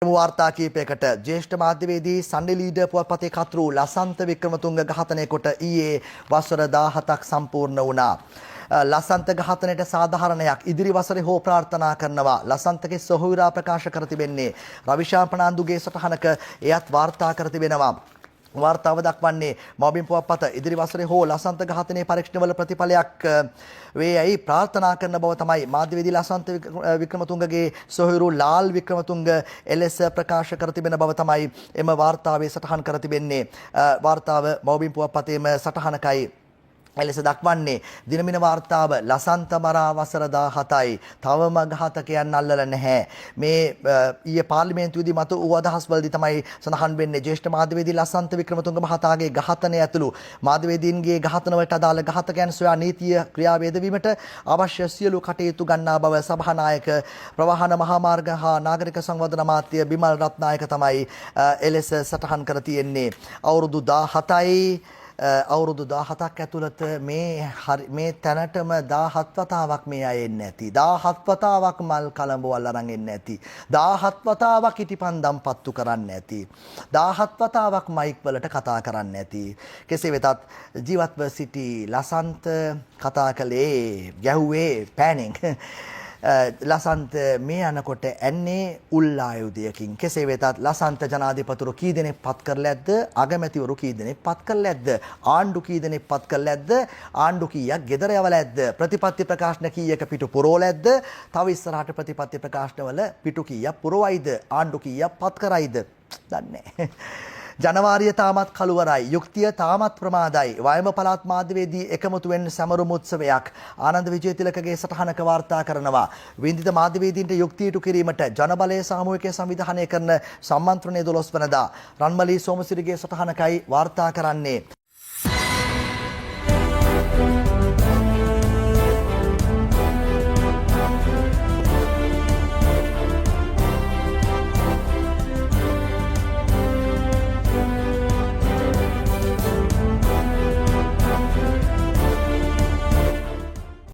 වාර්තා කීපයකට ජ්‍යෙෂ්ඨ මාධ්‍යවේදී සන්ඩේ ලීඩර් පුවත්පතේ කතුරු ලසන්ත වික්‍රමතුංග ඝාතනය කොට ඊයේ වසර 17ක් සම්පූර්ණ වුණා. ලසන්ත ඝාතනයට සාධාරණයක් ඉදිරි වසරේ හෝ ප්‍රාර්ථනා කරනවා. ලසන්තගේ සොහොයුරා ප්‍රකාශ කර තිබෙන්නේ රවිශාන් ප්‍රනාන්දුගේ සටහනක එයත් වාර්තා කර තිබෙනවා. වාර්තාව දක්වන්නේ මවබිම් පුවත්පත ඉදිරි වසරේ හෝ ලසන්ත ඝාතනයේ පරීක්ෂණවල ප්‍රතිඵලයක් වේයයි ප්‍රාර්ථනා කරන බව තමයි මාධ්‍යවේදී ලසන්ත වික්‍රමතුංගගේ සොහොයුරු ලාල් වික්‍රමතුංග එලෙස ප්‍රකාශ කර තිබෙන බව තමයි එම වාර්තාවේ සටහන් කර තිබෙන්නේ. වාර්තාව මවබිම් පුවත්පතේම සටහනකයි එලෙස දක්වන්නේ දිනමින වාර්තාව ලසන්ත මරා වසර 17යි තවම ඝාතකයන් අල්ලලා නැහැ. මේ ඊයේ පාර්ලිමේන්තුවේදී මත වූ අදහස්වලදී තමයි සඳහන් වෙන්නේ ජ්‍යෙෂ්ඨ මාධ්‍යවේදී ලසන්ත වික්‍රමතුංග මහතාගේ ඝාතනය ඇතුළු මාධ්‍යවේදීන්ගේ ඝාතනවලට අදාළ ඝාතකයන් සොයා නීතිය ක්‍රියාවේද වීමට අවශ්‍ය සියලු කටයුතු ගන්නා බව සභානායක ප්‍රවාහන මහාමාර්ග හා නාගරික සංවර්ධන අමාත්‍ය බිමල් රත්නායක තමයි එලෙස සටහන් කර තියෙන්නේ. අවුරුදු 17යි අවුරුදු 17ක් ඇතුළත මේ තැනටම 17 වතාවක් මේ අය එන්නේ නැති 17 වතාවක් මල් කලඹවල් අරන් එන්නේ නැති 17 වතාවක් ඉටිපන්දම් පත්තු කරන්නේ නැති 17 වතාවක් මයික් වලට කතා කරන්නේ නැති කෙසේ වෙතත් ජීවත්ව සිටි ලසන්ත කතා කළේ ගැහුවේ පෑනින් ලසන්ත මේ යනකොට ඇන්නේ උල් ආයුධයකින්. කෙසේ වෙතත් ලසන්ත ජනාධිපතිවරු කී දෙනෙක් පත් කරලා ඇද්ද? අගමැතිවරු කී දෙනෙක් පත් කරලා ඇද්ද? ආණ්ඩු කී දෙනෙක් පත් කරලා ඇද්ද? ආණ්ඩු කීයක් ගෙදර යවලා ඇද්ද? ප්‍රතිපත්ති ප්‍රකාශන කීයක පිටු පුරවලා ඇද්ද? තව ඉස්සරහට ප්‍රතිපත්ති ප්‍රකාශනවල පිටු කීයක් පුරවයිද? ආණ්ඩු කීයක් පත් කරයිද? දන්නේ නැහැ. ජනවාරිය තාමත් කළුවරයි. යුක්තිය තාමත් ප්‍රමාදයි. වයඹ පළාත් මාධ්‍යවේදී එකමුතුවෙන් සැමරුම් උත්සවයක් ආනන්ද විජේතිලකගේ සටහනක වාර්තා කරනවා. වින්දිත මාධ්‍යවේදීන්ට යුක්තිය ඉටු කිරීමට ජනබලය සාමූහිකය සංවිධානය කරන සම්මන්ත්‍රණය 12 වනදා රන්මලී සෝමසිරිගේ සටහනකයි වාර්තා කරන්නේ.